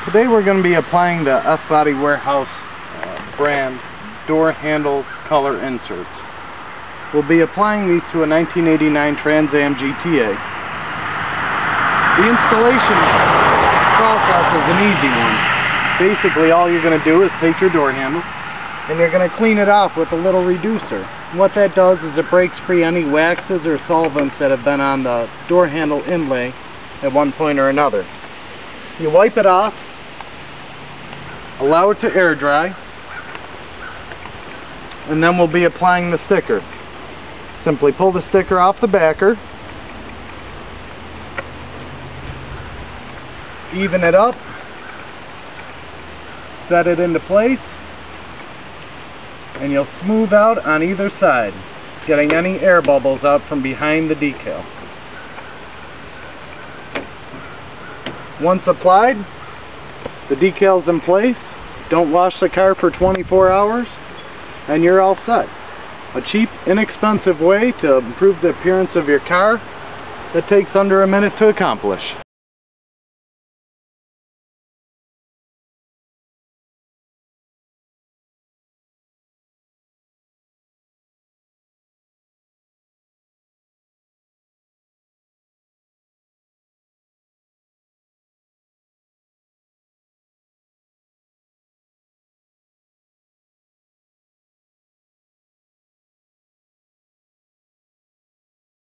Today we're going to be applying the Fbodywarehouse brand door handle color inserts. We'll be applying these to a 1989 Trans Am GTA. The installation process is an easy one. Basically all you're going to do is take your door handle and you're going to clean it off with a little reducer. What that does is it breaks free any waxes or solvents that have been on the door handle inlay at one point or another. You wipe it off, allow it to air dry, and then we'll be applying the sticker. Simply pull the sticker off the backer, even it up, set it into place, and you'll smooth out on either side, getting any air bubbles out from behind the decal. Once applied, the decal's in place. Don't wash the car for 24 hours and you're all set. A cheap, inexpensive way to improve the appearance of your car that takes under a minute to accomplish.